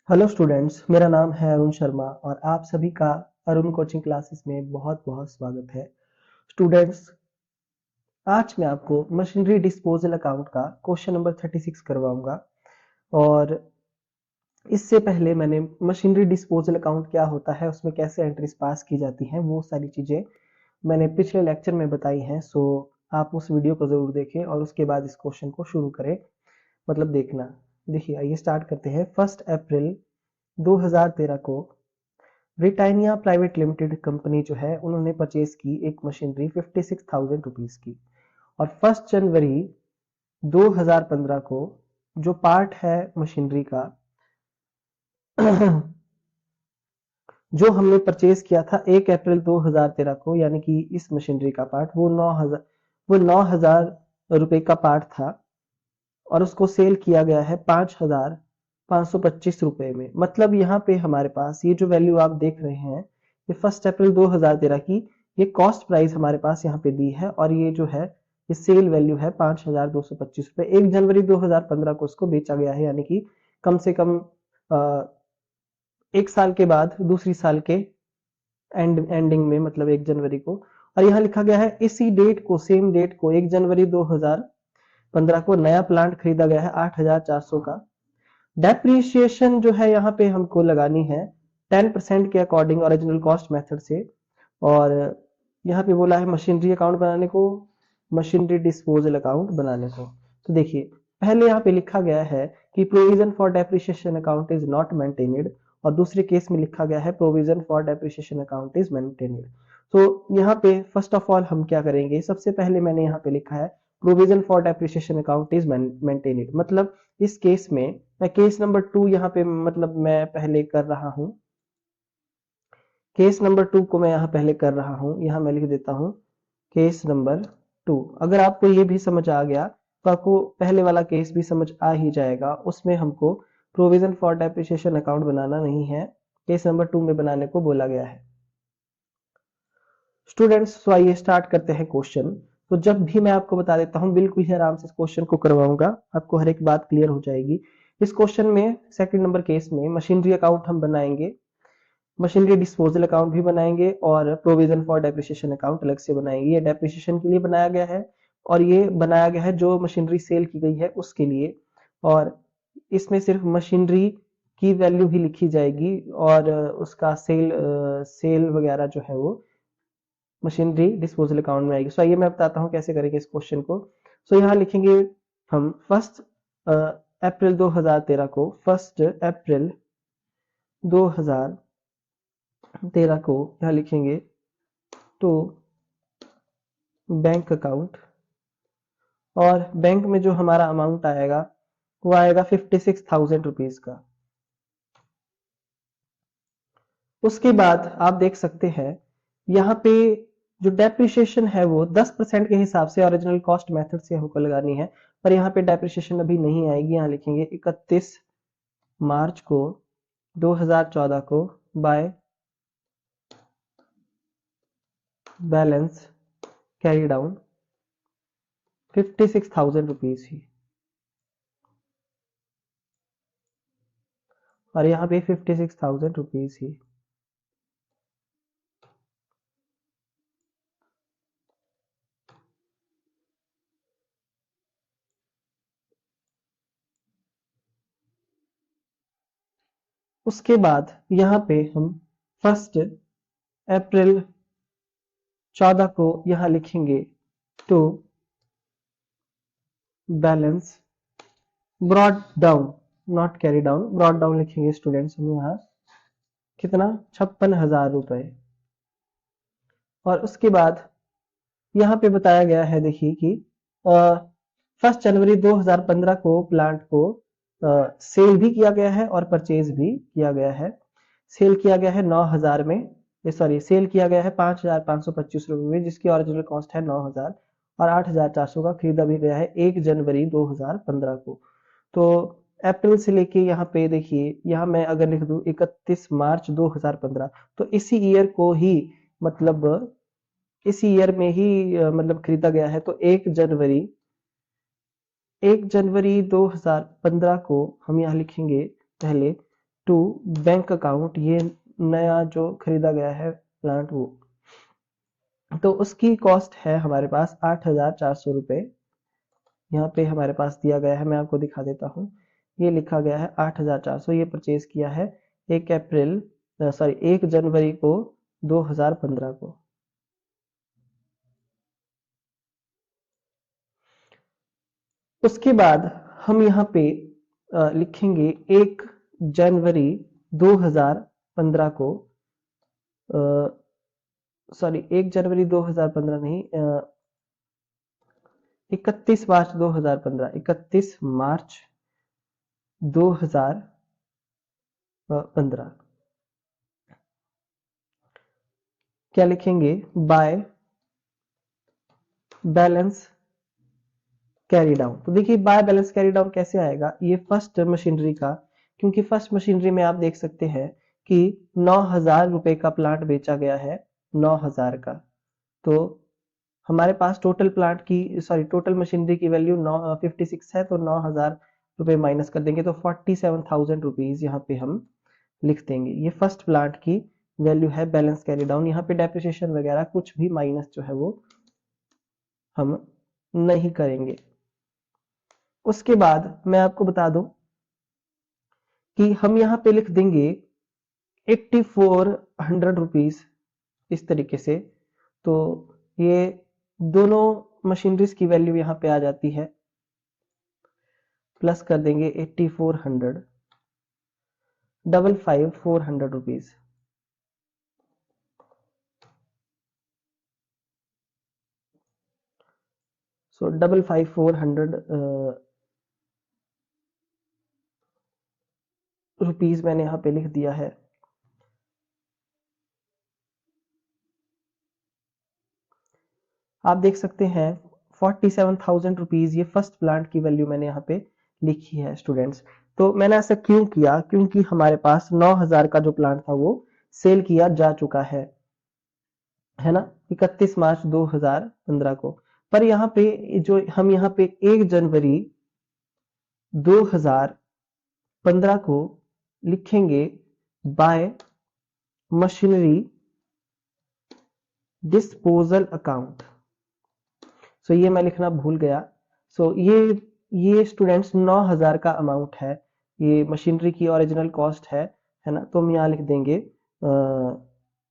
Hello students, मेरा नाम है अरुण शर्मा और आप सभी का अरुण कोचिंग क्लासेस में बहुत बहुत स्वागत है। स्टूडेंट्स, आज मैं आपको मशीनरी डिस्पोजल अकाउंट का क्वेश्चन नंबर 36 करवाऊंगा। और इससे पहले मैंने मशीनरी डिस्पोजल अकाउंट क्या होता है, उसमें कैसे एंट्रीज पास की जाती हैं, वो सारी चीज़ें मैंने पिछले लेक्चर में बताई हैं। सो आप उस वीडियो को ज़रूर देखें और उसके बाद इस क्वेश्चन को शुरू करें, मतलब देखना। देखिए, आइए स्टार्ट करते हैं। 1 अप्रैल 2013 को ब्रिटानिया प्राइवेट लिमिटेड कंपनी जो है, उन्होंने परचेज की एक मशीनरी 56,000 रुपीज की। और 1 जनवरी 2015 को जो पार्ट है मशीनरी का जो हमने परचेज किया था 1 अप्रैल 2013 को, यानी कि इस मशीनरी का पार्ट वो 9,000 रुपए का पार्ट था और उसको सेल किया गया है 5,525 रुपए में। मतलब यहाँ पे हमारे पास ये जो वैल्यू आप देख रहे हैं, ये 1 अप्रैल 2013 की ये कॉस्ट प्राइस हमारे पास यहाँ पे दी है और ये जो है ये सेल वैल्यू है 5,225 रुपए। 1 जनवरी 2015 को उसको बेचा गया है, यानी कि कम से कम एक साल के बाद दूसरी साल के एंडिंग में, मतलब 1 जनवरी को। और यहाँ लिखा गया है इसी डेट को, सेम डेट को 1 जनवरी 2015 को नया प्लांट खरीदा गया है 8,400 का। डेप्रीशिएशन जो है यहाँ पे हमको लगानी है 10% के अकॉर्डिंग ओरिजिनल कॉस्ट मेथड से। और यहाँ पे बोला है मशीनरी अकाउंट बनाने को, मशीनरी डिस्पोजल अकाउंट बनाने को। तो देखिए, पहले यहाँ पे लिखा गया है कि provision for depreciation account is not maintained, और दूसरे केस में लिखा गया है provision for depreciation account is maintained. तो यहाँ पे फर्स्ट ऑफ ऑल हम क्या करेंगे, सबसे पहले मैंने यहाँ पे लिखा है provision for depreciation account is maintained. मतलब इस केस में मैं केस नंबर 2 यहाँ पे मतलब मैं पहले कर रहा हूँ, केस नंबर 2 को मैं यहाँ पहले कर रहा हूँ। यहाँ मैं लिख देता हूँ केस नंबर 2। अगर आपको ये भी समझ आ गया तो आपको पहले वाला केस भी समझ आ ही जाएगा। उसमें हमको प्रोविजन फॉर डेप्रिसिएशन अकाउंट बनाना नहीं है, केस नंबर 2 में बनाने को बोला गया है। स्टूडेंट्स, तो आइए स्टार्ट करते हैं क्वेश्चन। तो जब भी मैं आपको बता देता हूँ, बिल्कुल ही आराम से इस क्वेश्चन को करवाऊंगा, आपको हर एक बात क्लियर हो जाएगी। इस क्वेश्चन में सेकंड नंबर केस में मशीनरी अकाउंट हम बनाएंगे, मशीनरी डिस्पोजल अकाउंट भी बनाएंगे और प्रोविजन फॉर डेप्रिसिएशन अकाउंट अलग से बनाएंगे। ये डेप्रिसिएशन के लिए बनाया गया है और ये बनाया गया है जो मशीनरी सेल की गई है उसके लिए। और इसमें सिर्फ मशीनरी की वैल्यू ही लिखी जाएगी और उसका सेल वगैरह जो है वो मशीनरी डिस्पोजल अकाउंट में आएगी। सो आइए मैं बताता हूँ कैसे करेंगे इस क्वेश्चन को। सो यहाँ लिखेंगे हम 1 अप्रैल 2013 को, 1 अप्रैल 2013 को यहाँ लिखेंगे टू बैंक अकाउंट। और बैंक में जो हमारा अमाउंट आएगा वो आएगा 56,000 रुपीज का। उसके बाद आप देख सकते हैं यहाँ पे जो डेप्रिसिएशन है वो 10% के हिसाब से ओरिजिनल कॉस्ट मेथड से हमको लगानी है, पर यहाँ पे डेप्रिसिएशन अभी नहीं आएगी। यहाँ लिखेंगे 31 मार्च को 2014 को by balance carry down 56,000 rupees ही। और यहाँ पे 56,000 रुपीज ही। उसके बाद यहाँ पे हम 1 अप्रैल 14 को यहाँ लिखेंगे to balance brought down, not carry down, brought down लिखेंगे स्टूडेंट्स हम यहाँ कितना, 56,000 रुपए। और उसके बाद यहाँ पे बताया गया है, देखिए कि 1 जनवरी 2015 को प्लांट को सेल भी किया गया है और परचेज भी किया गया है। सेल किया गया है 9,000 में, सॉरी, सेल किया गया है 5,525 रुपए में, जिसकी ओरिजिनल कॉस्ट है 9,000 और 8,400 का खरीदा भी गया है 1 जनवरी 2015 को। तो अप्रैल से लेके यहाँ पे देखिए, यहाँ मैं अगर लिख दूं 31 मार्च 2015, तो इसी ईयर को ही, मतलब इसी ईयर में ही मतलब खरीदा गया है। तो 1 जनवरी 2015 को हम यहाँ लिखेंगे पहले टू बैंक अकाउंट, ये नया जो खरीदा गया है प्लांट वो, तो उसकी कॉस्ट है हमारे पास 8,400 रुपये। यहाँ पे हमारे पास दिया गया है, मैं आपको दिखा देता हूँ। ये लिखा गया है 8,400, ये परचेज किया है 1 जनवरी को 2015 को। उसके बाद हम यहाँ पे लिखेंगे 1 जनवरी 2015 को, 1 जनवरी 2015 नहीं, 31 मार्च 2015, 31 मार्च 2015 क्या लिखेंगे, बाय बैलेंस कैरी डाउन। तो देखिए बाय बैलेंस कैरी डाउन कैसे आएगा, ये फर्स्ट मशीनरी का, क्योंकि फर्स्ट मशीनरी में आप देख सकते हैं कि 9,000 रुपए का प्लांट बेचा गया है, 9,000 का। तो हमारे पास टोटल प्लांट की टोटल मशीनरी की वैल्यू 56 है, तो 9,000 रुपए माइनस कर देंगे तो 47,000 रुपीज यहाँ पे हम लिख देंगे। ये फर्स्ट प्लांट की वैल्यू है बैलेंस कैरी डाउन। यहाँ पे डेप्रिसिएशन वगैरह कुछ भी माइनस जो है वो हम नहीं करेंगे। उसके बाद मैं आपको बता दूं कि हम यहाँ पे लिख देंगे 8,400 रुपीज इस तरीके से। तो ये दोनों मशीनरीज की वैल्यू यहाँ पे आ जाती है, प्लस कर देंगे 8,400, 5,500 रुपीज। सो 5,500 रुपीज मैंने यहाँ पे लिख दिया है। आप देख सकते हैं 47,000 रुपीज ये फर्स्ट प्लांट की वैल्यू मैंने यहाँ पे लिखी है स्टूडेंट्स। तो मैंने ऐसा क्यों किया, क्योंकि हमारे पास 9,000 का जो प्लांट था वो सेल किया जा चुका है ना, 31 मार्च 2015 को। पर यहाँ पे जो हम यहाँ पे 1 जनवरी 2015 को लिखेंगे बाय मशीनरी डिस्पोजल अकाउंट। सो ये मैं लिखना भूल गया। सो ये स्टूडेंट्स 9,000 का अमाउंट है, ये मशीनरी की ओरिजिनल कॉस्ट है ना। तो हम यहाँ लिख देंगे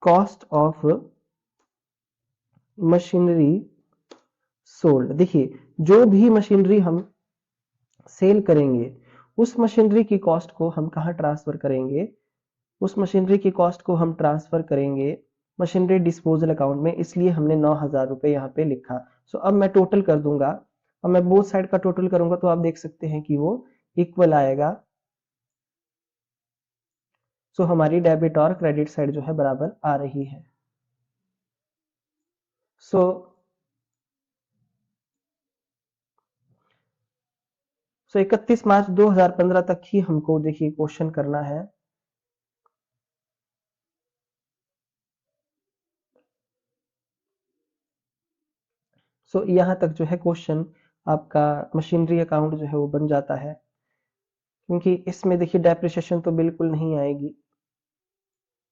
कॉस्ट ऑफ मशीनरी सोल्ड। देखिए जो भी मशीनरी हम सेल करेंगे उस मशीनरी की कॉस्ट को हम कहाँ ट्रांसफर करेंगे, उस मशीनरी की कॉस्ट को हम ट्रांसफर करेंगे मशीनरी डिस्पोजल अकाउंट में, इसलिए हमने 9,000 रुपए यहाँ पे लिखा। सो अब मैं टोटल कर दूंगा, अब मैं बोथ साइड का टोटल करूंगा तो आप देख सकते हैं कि वो इक्वल आएगा। सो हमारी डेबिट और क्रेडिट साइड जो है बराबर आ रही है। सो 31 मार्च 2015 तक ही हमको देखिए क्वेश्चन करना है। सो यहां तक जो है क्वेश्चन आपका मशीनरी अकाउंट जो है वो बन जाता है, क्योंकि इसमें देखिए डेप्रिसिएशन तो बिल्कुल नहीं आएगी।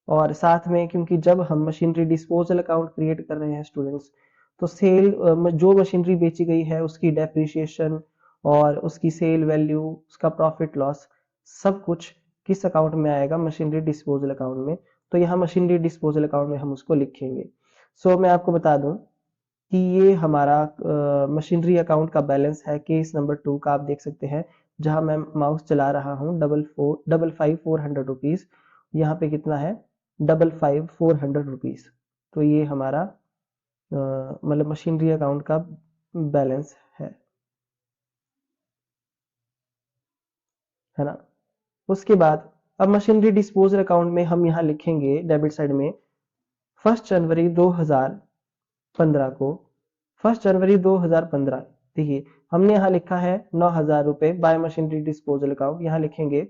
और साथ में क्योंकि जब हम मशीनरी डिस्पोजल अकाउंट क्रिएट कर रहे हैं स्टूडेंट्स, तो सेल जो मशीनरी बेची गई है उसकी डेप्रिसिएशन और उसकी सेल वैल्यू, उसका प्रॉफिट लॉस, सब कुछ किस अकाउंट में आएगा, मशीनरी डिस्पोजल अकाउंट में। तो यहाँ मशीनरी डिस्पोजल अकाउंट में हम उसको लिखेंगे। सो मैं आपको बता दूं कि ये हमारा मशीनरी अकाउंट का बैलेंस है केस नंबर 2 का। आप देख सकते हैं जहां मैं माउस चला रहा हूं, 5,500 रुपीज, यहाँ पे कितना है 5,500 रुपीज। तो ये हमारा मतलब मशीनरी अकाउंट का बैलेंस है ना। उसके बाद अब मशीनरी डिस्पोजल अकाउंट में हम यहाँ लिखेंगे डेबिट साइड में 1 जनवरी 2015 को, 1 जनवरी 2015 देखिए हमने यहाँ लिखा है 9,000 रुपए बाय मशीनरी डिस्पोजल अकाउंट, यहाँ लिखेंगे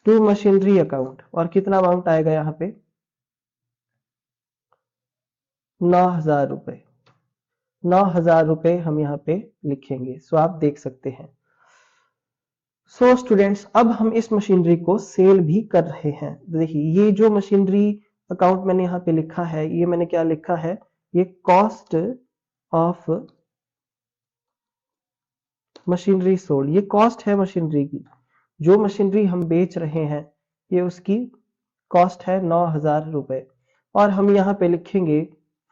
टू मशीनरी अकाउंट, और कितना अमाउंट आएगा यहाँ पे 9,000 रुपए। 9,000 रुपए हम यहाँ पे लिखेंगे। सो आप देख सकते हैं सो स्टूडेंट्स, अब हम इस मशीनरी को सेल भी कर रहे हैं। देखिए ये जो मशीनरी अकाउंट मैंने यहाँ पे लिखा है, ये मैंने क्या लिखा है, ये कॉस्ट ऑफ मशीनरी सोल्ड, ये कॉस्ट है मशीनरी की। जो मशीनरी हम बेच रहे हैं ये उसकी कॉस्ट है 9,000 रुपए। और हम यहाँ पे लिखेंगे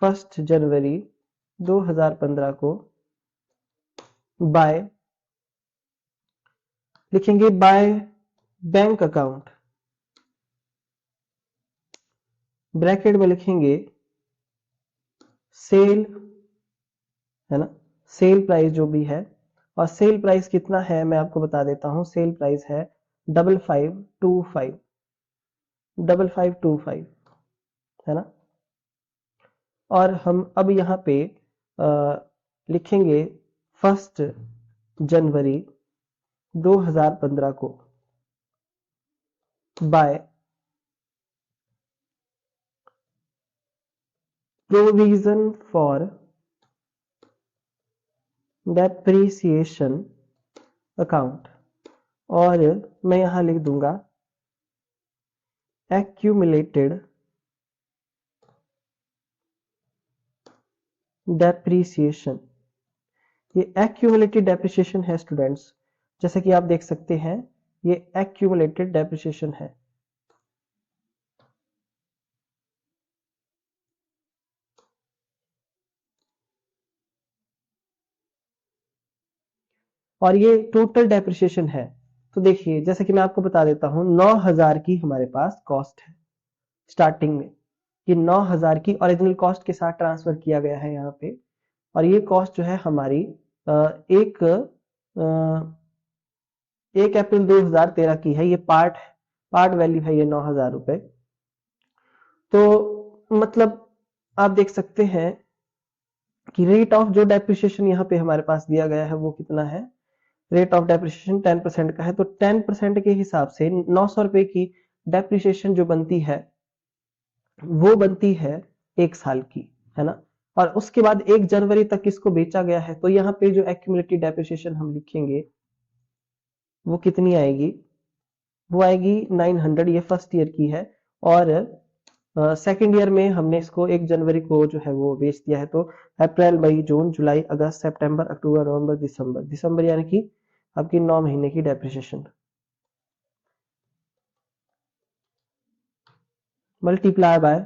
1 जनवरी 2015 को बाय, लिखेंगे बाय बैंक अकाउंट, ब्रैकेट में लिखेंगे सेल, है ना, सेल प्राइस जो भी है। और सेल प्राइस कितना है मैं आपको बता देता हूं, सेल प्राइस है 5525, 5525, है ना। और हम अब यहाँ पे लिखेंगे 1 जनवरी 2015 को by provision for depreciation account, और मैं यहां लिख दूंगा एक्यूमुलेटेड डेप्रिसिएशन। ये एक्यूमुलेटेड डेप्रिसिएशन है स्टूडेंट्स, जैसा कि आप देख सकते हैं ये एक्यूमुलेटेड डेप्रिसिएशन है। और ये टोटल डेप्रिसिएशन है। तो देखिए जैसे कि मैं आपको बता देता हूं, 9,000 की हमारे पास कॉस्ट है स्टार्टिंग में, ये 9,000 की ओरिजिनल कॉस्ट के साथ ट्रांसफर किया गया है यहाँ पे। और ये कॉस्ट जो है हमारी एक 1 अप्रैल 2013 की है, ये पार्ट वैल्यू है ये 9,000 रुपए। तो मतलब आप देख सकते हैं कि रेट ऑफ जो डेप्रिसिएशन यहाँ पे हमारे पास दिया गया है वो कितना है, रेट ऑफ डेप्रिसिएशन 10% का है। तो 10% के हिसाब से 900 रुपए की डेप्रिसिएशन जो बनती है वो बनती है 1 साल की, है ना। और उसके बाद 1 जनवरी तक इसको बेचा गया है, तो यहाँ पे जो एक्यूमुलेटेड डेप्रिसिएशन हम लिखेंगे वो कितनी आएगी, वो आएगी 900, ये फर्स्ट ईयर की है। और सेकेंड ईयर में हमने इसको 1 जनवरी को जो है वो बेच दिया है। तो अप्रैल मई जून जुलाई अगस्त सितंबर अक्टूबर नवंबर दिसंबर, दिसंबर यानी कि आपकी 9 महीने की depreciation multiply by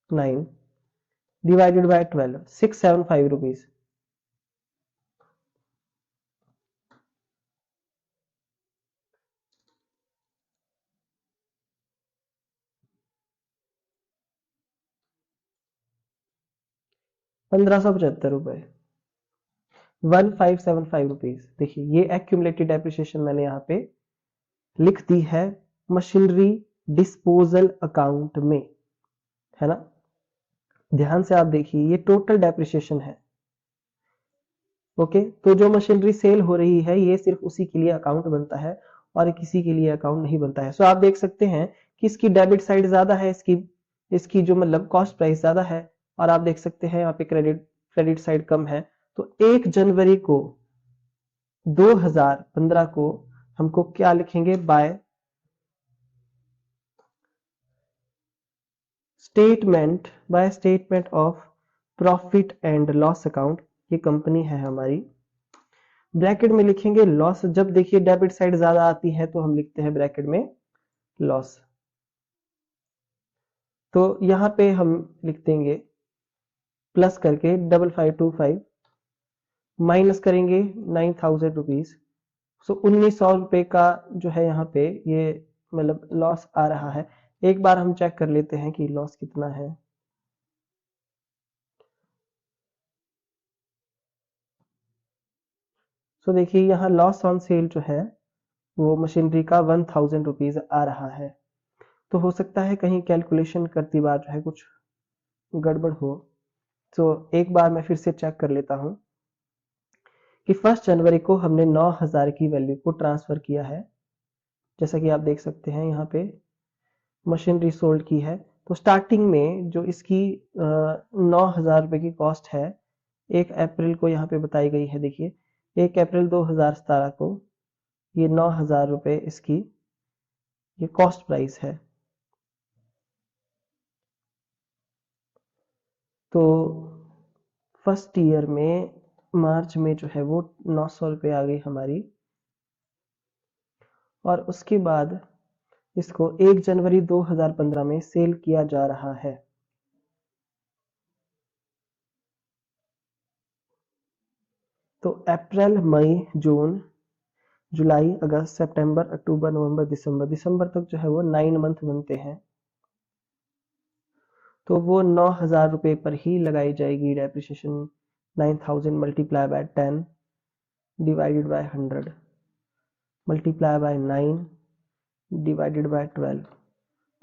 9 divided by 12, 675 rupees. ₹1575, 1575 rupees. देखिए ये एक्यूमुलेटेड डेप्रिसिएशन मैंने यहाँ पे लिख दी है मशीनरी डिस्पोजल अकाउंट में, है ना। ध्यान से आप देखिए ये टोटल डेप्रिसिएशन है। ओके, तो जो मशीनरी सेल हो रही है ये सिर्फ उसी के लिए अकाउंट बनता है और किसी के लिए अकाउंट नहीं बनता है। सो आप देख सकते हैं कि इसकी डेबिट साइड ज्यादा है, इसकी इसकी जो मतलब कॉस्ट प्राइस ज्यादा है, और आप देख सकते हैं यहाँ पे क्रेडिट साइड कम है। तो 1 जनवरी को 2015 को हमको क्या लिखेंगे, by statement of profit and loss account, ये कंपनी है हमारी। ब्रैकेट में लिखेंगे लॉस, जब देखिए डेबिट साइड ज्यादा आती है तो हम लिखते हैं ब्रैकेट में लॉस। तो यहां पे हम लिख देंगे प्लस करके 5525 माइनस करेंगे 9,000 रुपीज। सो 1,900 रुपए का जो है यहाँ पे ये मतलब लॉस आ रहा है। एक बार हम चेक कर लेते हैं कि लॉस कितना है। सो देखिए यहाँ लॉस ऑन सेल जो है वो मशीनरी का 1,000 रुपीज आ रहा है। तो हो सकता है कहीं कैलकुलेशन करती बार जो है कुछ गड़बड़ हो। तो एक बार मैं फिर से चेक कर लेता हूं कि 1 जनवरी को हमने 9,000 की वैल्यू को ट्रांसफर किया है, जैसा कि आप देख सकते हैं यहाँ पे मशीनरी सोल्ड की है। तो स्टार्टिंग में जो इसकी 9,000 रुपए की कॉस्ट है 1 अप्रैल को यहाँ पे बताई गई है। देखिए 1 अप्रैल 2017 को ये 9,000 रुपये इसकी ये कॉस्ट प्राइस है। तो फर्स्ट ईयर में मार्च में जो है वो 900 रुपये आ गई हमारी, और उसके बाद इसको 1 जनवरी 2015 में सेल किया जा रहा है। तो अप्रैल, मई, जून, जुलाई, अगस्त, सितंबर, अक्टूबर, नवंबर, दिसंबर तक जो है वो 9 मंथ बनते हैं। तो वो 9,000 रुपये पर ही लगाई जाएगी depreciation. 9,000 multiply by 10 divided by 100 multiply by 9 divided by 12,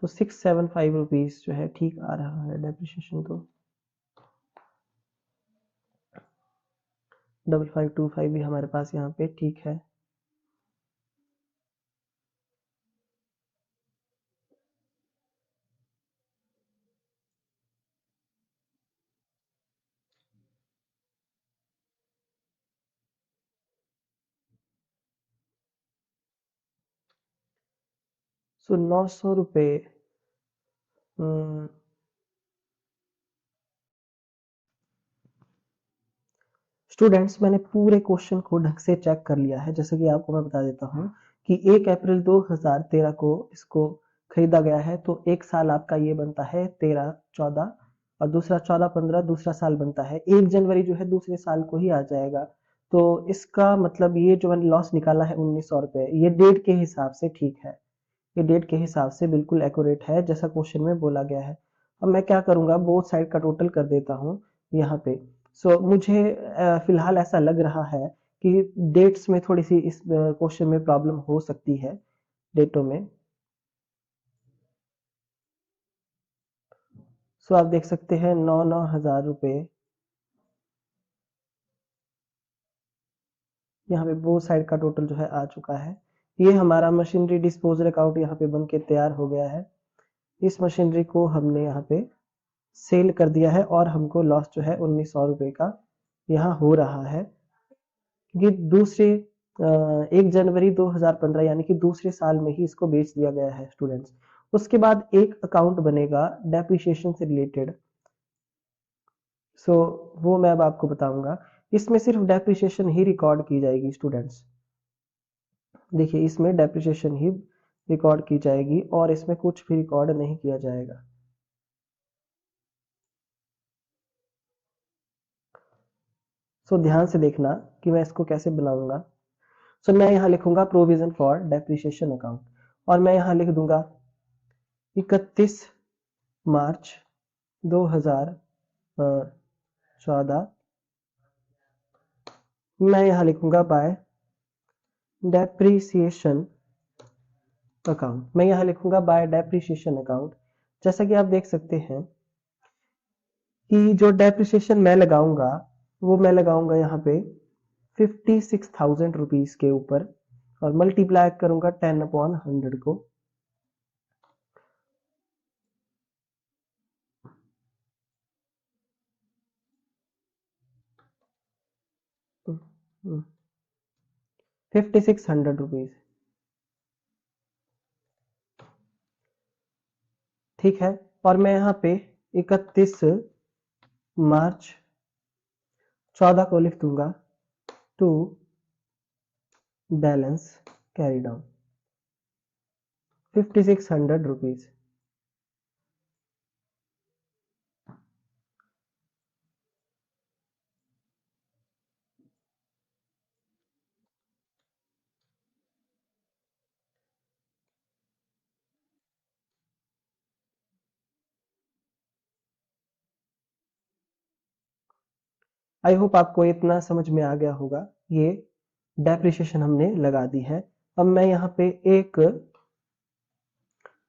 तो 675 रुपीज जो है ठीक आ रहा है डेप्रिसिएशन। तो 5525 भी हमारे पास यहाँ पे ठीक है। सो 900 रुपये स्टूडेंट्स, मैंने पूरे क्वेश्चन को ढंग से चेक कर लिया है। जैसे कि आपको मैं बता देता हूँ कि 1 अप्रैल 2013 को इसको खरीदा गया है, तो एक साल आपका ये बनता है 13-14, और दूसरा 14-15 दूसरा साल बनता है। 1 जनवरी जो है दूसरे साल को ही आ जाएगा। तो इसका मतलब ये जो मैंने लॉस निकाला है 1900 रुपये, ये डेट के हिसाब से ठीक है। ये डेट के हिसाब से बिल्कुल एक्यूरेट है जैसा क्वेश्चन में बोला गया है। अब मैं क्या करूंगा, बोथ साइड का टोटल कर देता हूँ यहाँ पे। मुझे फिलहाल ऐसा लग रहा है कि डेट्स में थोड़ी सी इस क्वेश्चन में प्रॉब्लम हो सकती है, डेटों में। आप देख सकते हैं 9,000 रुपये यहाँ पे बोथ साइड का टोटल जो है आ चुका है। ये हमारा मशीनरी डिस्पोजल अकाउंट यहाँ पे बन के तैयार हो गया है। इस मशीनरी को हमने यहाँ पे सेल कर दिया है, और हमको लॉस जो है 1900 रुपये का यहाँ हो रहा है। ये दूसरे 1 जनवरी 2015 यानी कि दूसरे साल में ही इसको बेच दिया गया है स्टूडेंट्स। उसके बाद एक अकाउंट बनेगा डेप्रिसिएशन से रिलेटेड। वो मैं अब आपको बताऊंगा। इसमें सिर्फ डेप्रिसिएशन ही रिकॉर्ड की जाएगी स्टूडेंट्स। देखिए, इसमें डेप्रिसिएशन ही रिकॉर्ड की जाएगी और इसमें कुछ भी रिकॉर्ड नहीं किया जाएगा। ध्यान से देखना कि मैं इसको कैसे बनाऊंगा। मैं यहाँ लिखूंगा प्रोविजन फॉर डेप्रिसिएशन अकाउंट, और मैं यहाँ लिख दूंगा 31 मार्च 2014। मैं यहाँ लिखूंगा बाय डेप्रिसिएशन अकाउंट। मैं यहाँ लिखूंगा बाय डेप्रिसिएशन अकाउंट। जैसा कि आप देख सकते हैं कि जो डेप्रिसिएशन मैं लगाऊंगा वो मैं लगाऊंगा यहाँ पे 56,000 रुपीज के ऊपर, और मल्टीप्लाई करूंगा 10/100 को। हम्म, 5600 रुपीज, ठीक है। और मैं यहाँ पे 31 मार्च 14 को लिख दूंगा to balance carry down 5600 rupees. I hope आपको इतना समझ में आ गया होगा। ये डेप्रिसिएशन हमने लगा दी है। अब मैं यहाँ पे 1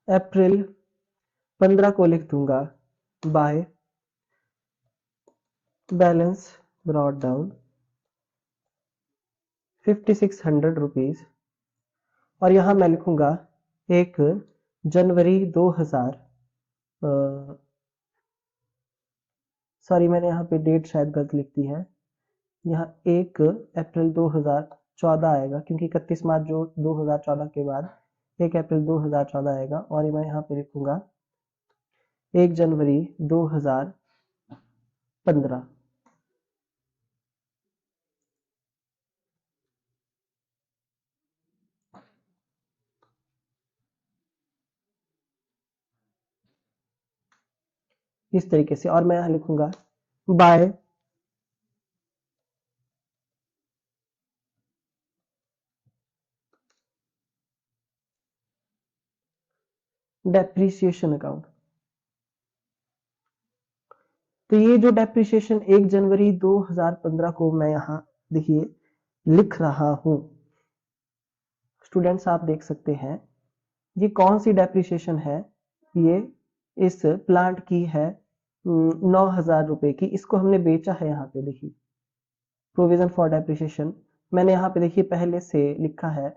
अप्रैल 15 को लिख दूंगा by balance brought down 5600 rupees, और यहाँ मैं लिखूंगा 1 जनवरी 2000, सॉरी मैंने यहाँ पे डेट शायद गलत लिख दी है। यहाँ 1 अप्रैल 2014 14 आएगा, क्योंकि 31 मार्च जो 2014 के बाद 1 अप्रैल 2014 आएगा। और मैं यहाँ पे लिखूंगा 1 जनवरी 2015। इस तरीके से। और मैं यहाँ लिखूंगा बाय डेप्रीसिएशन अकाउंट। तो ये जो डेप्रीसिएशन 1 जनवरी 2015 को मैं यहाँ देखिए लिख रहा हूं, स्टूडेंट्स आप देख सकते हैं ये कौन सी डेप्रीसिएशन है। ये इस प्लांट की है 9,000 रुपए की। इसको हमने बेचा है। यहाँ पे देखिए प्रोविजन फॉर डेप्रीसिएशन मैंने यहाँ पे देखिए पहले से लिखा है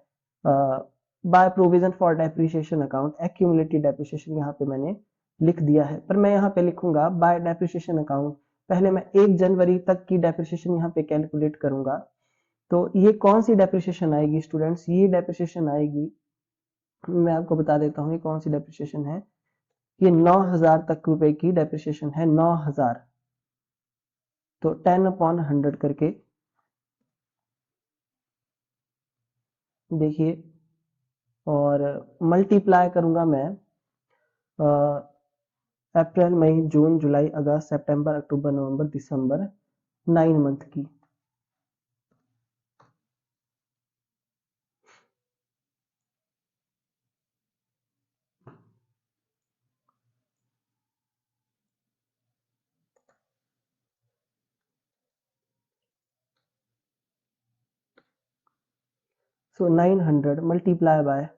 by provision for depreciation account accumulated depreciation यहाँ पे मैंने लिख दिया है। पर मैं यहाँ पे लिखूंगा बाय डेप्रीसिएशन अकाउंट। पहले मैं 1 जनवरी तक की डेप्रीसिएशन यहाँ पे कैलकुलेट करूंगा। तो ये कौन सी डेप्रीसिएशन आएगी स्टूडेंट्स? ये डेप्रीसिएशन आएगी, मैं आपको बता देता हूँ ये कौन सी डेप्रीसिएशन है। ये 9,000 तक रुपए की डेप्रीसिएशन है, 9,000। तो 10/100 करके देखिए, और मल्टीप्लाई करूंगा मैं अप्रैल मई जून जुलाई अगस्त सितंबर अक्टूबर नवंबर दिसंबर 9 मंथ की। So 900 multiply by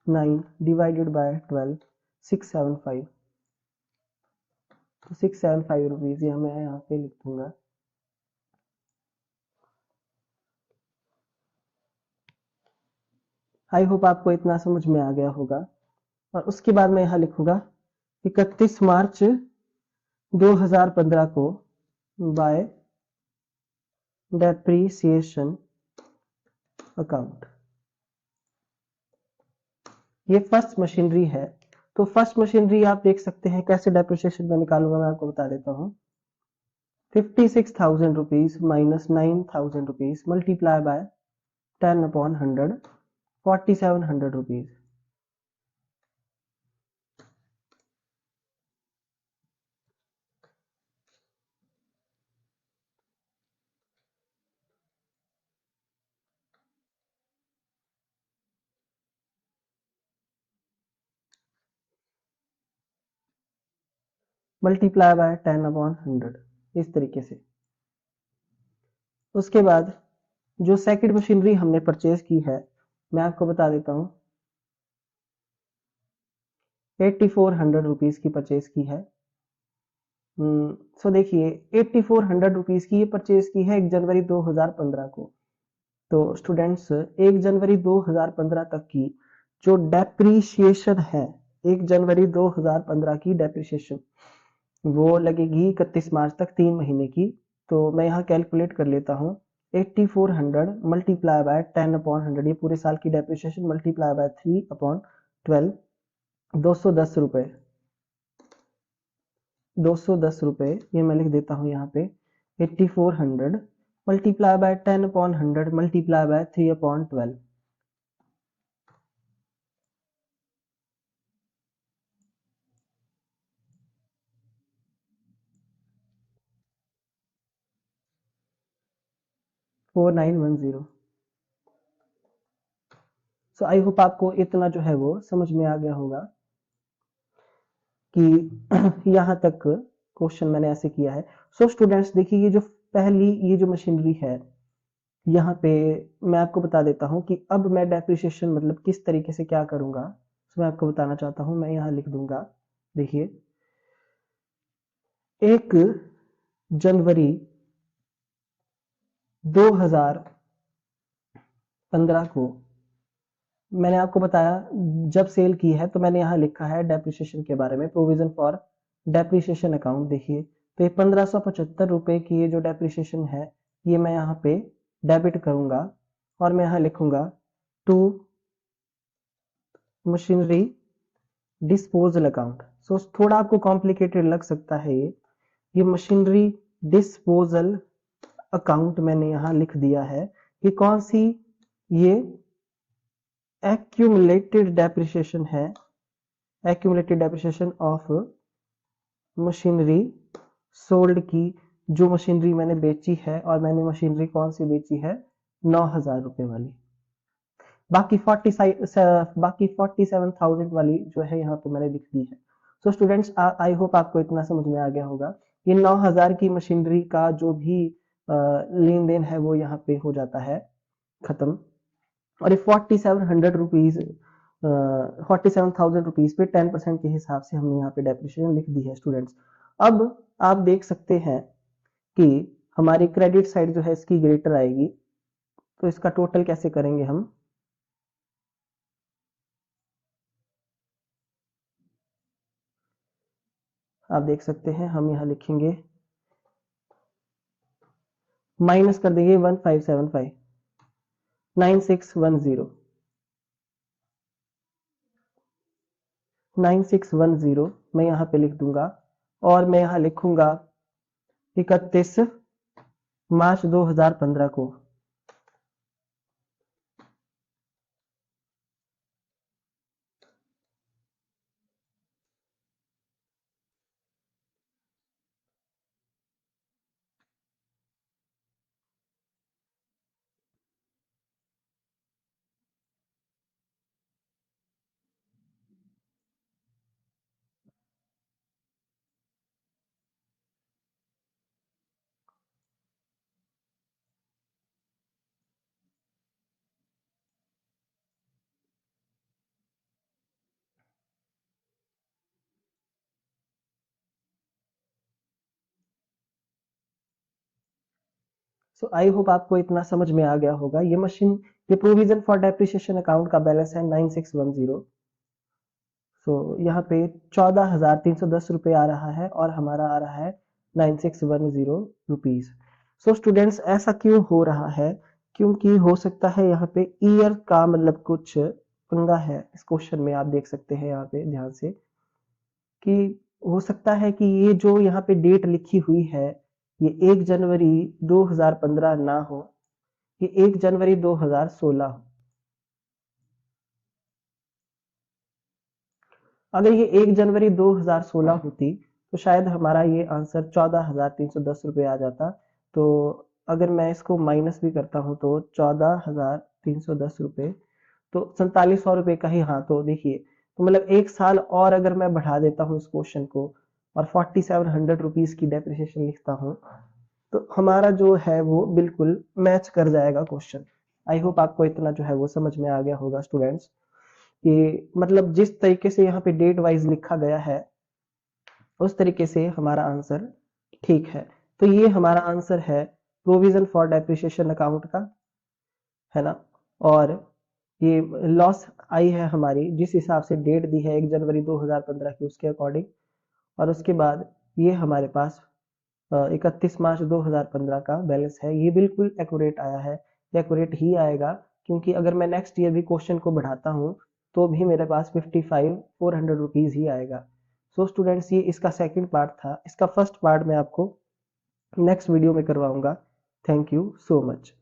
9 divided by 12 675। तो 675 रुपीज ये मैं यहाँ पे लिख दूंगा। आई होप आपको इतना समझ में आ गया होगा। और उसके बाद मैं यहाँ लिखूंगा 31 मार्च 2015 को बाय डेप्रीसिएशन अकाउंट। ये फर्स्ट मशीनरी है। तो फर्स्ट मशीनरी आप देख सकते हैं कैसे डेप्रिसिएशन में निकालूंगा, मैं आपको बता देता हूँ। 56,000 rupees minus 9,000 rupees multiply by 10/100 4700 rupees. Multiply by 10/100 इस तरीके से। उसके बाद जो सेकंड मशीनरी हमने परचेज की है मैं आपको बता देता हूँ 8400 रुपीज की परचेज की है। सो देखिए 8400 रुपीज की ये परचेज की है 1 जनवरी 2015 को। तो स्टूडेंट्स 1 जनवरी 2015 तक की जो डेप्रीशिएशन है 1 जनवरी 2015 की डेप्रीशिएशन वो लगेगी 31 मार्च तक 3 महीने की। तो मैं यहाँ कैलकुलेट कर लेता हूँ 8400 मल्टीप्लाई बाय 10/100 ये पूरे साल की डेप्रीशिएशन मल्टीप्लाई बाय 3/12 210 रुपए 210 रुपए ये मैं लिख देता हूँ यहाँ पे 8400 multiply by 10/100 multiply by 3/12 4910। So I hope आपको इतना जो है वो समझ में आ गया होगा कि यहाँ तक क्वेश्चन मैंने ऐसे किया है। सो स्टूडेंट्स देखिए ये जो पहली ये जो मशीनरी है यहाँ पे मैं आपको बता देता हूँ कि अब मैं डेप्रिसिएशन मतलब किस तरीके से क्या करूंगा। सो मैं आपको बताना चाहता हूँ, मैं यहाँ लिख दूंगा देखिए 1 जनवरी 2015 को मैंने आपको बताया जब सेल की है तो मैंने यहाँ लिखा है डेप्रिसिएशन के बारे में प्रोविजन फॉर डेप्रिसिएशन अकाउंट। देखिए तो ये 1575 रुपए की ये जो डेप्रिसिएशन है ये मैं यहाँ पे डेबिट करूंगा और मैं यहाँ लिखूंगा टू मशीनरी डिस्पोजल अकाउंट। सो थोड़ा आपको कॉम्प्लिकेटेड लग सकता है ये मशीनरी डिस्पोजल अकाउंट मैंने यहाँ लिख दिया है। ये कौन सी, ये एक्यूमुलेटेड डेप्रिसिएशन है, accumulated depreciation of machinery sold की, जो मशीनरी मैंने बेची है, और मैंने मशीनरी कौन सी बेची है, 9,000 रुपए वाली। बाकी 47,000 वाली जो है यहाँ पे मैंने लिख दी है। सो स्टूडेंट्स, आई होप आपको इतना समझ में आ गया होगा। ये 9,000 की मशीनरी का जो भी लेन देन है वो यहाँ पे हो जाता है खत्म। और ये 47,000 रुपीज पे 10% के हिसाब से हमने यहाँ पे डेप्रिसिएशन लिख दी है स्टूडेंट्स। अब आप देख सकते हैं कि हमारी क्रेडिट साइड जो है इसकी ग्रेटर आएगी, तो इसका टोटल कैसे करेंगे हम। आप देख सकते हैं हम यहाँ लिखेंगे, माइनस कर देंगे 1575, 9610, 9610 मैं यहाँ पे लिख दूंगा। और मैं यहाँ लिखूंगा 31 मार्च 2015 को। सो आई होप आपको इतना समझ में आ गया होगा। ये प्रोविजन फॉर डेप्रिसिएशन अकाउंट का बैलेंस है 9610। सो यहाँ पे 14,310 रुपये आ रहा है और हमारा आ रहा है 9610 रुपीज। सो स्टूडेंट्स, ऐसा क्यों हो रहा है, क्योंकि हो सकता है यहाँ पे ईयर का मतलब कुछ पंगा है इस क्वेश्चन में। आप देख सकते हैं यहाँ पे ध्यान से कि हो सकता है कि ये जो यहाँ पे डेट लिखी हुई है ये 1 जनवरी 2015 ना हो, ये 1 जनवरी 2016 हो। अगर ये 1 जनवरी 2016 होती तो शायद हमारा ये आंसर 14,310 रुपये आ जाता। तो अगर मैं इसको माइनस भी करता हूं तो 14,310 रुपये, तो 4700 रुपये का ही, हाँ तो देखिए, तो मतलब एक साल और अगर मैं बढ़ा देता हूँ इस क्वेश्चन को और 4700 रुपीज की डेप्रिसिएशन लिखता हूँ, तो हमारा जो है वो बिल्कुल मैच कर जाएगा क्वेश्चन। आई होप आपको इतना जो है वो समझ में आ गया होगा स्टूडेंट्स, कि मतलब जिस तरीके से यहाँ पे डेट वाइज लिखा गया है उस तरीके से हमारा आंसर ठीक है। तो ये हमारा आंसर है प्रोविजन फॉर डेप्रिसिएशन अकाउंट का, है ना। और ये लॉस आई है हमारी जिस हिसाब से डेट दी है 1 जनवरी 2015 की, उसके अकॉर्डिंग। और उसके बाद ये हमारे पास 31 मार्च 2015 का बैलेंस है। ये बिल्कुल एक्यूरेट आया है, एक्यूरेट ही आएगा, क्योंकि अगर मैं नेक्स्ट ईयर भी क्वेश्चन को बढ़ाता हूँ तो भी मेरे पास 55,400 रुपीज ही आएगा। सो स्टूडेंट्स, ये इसका सेकंड पार्ट था। इसका फर्स्ट पार्ट मैं आपको नेक्स्ट वीडियो में करवाऊंगा। Thank you so much.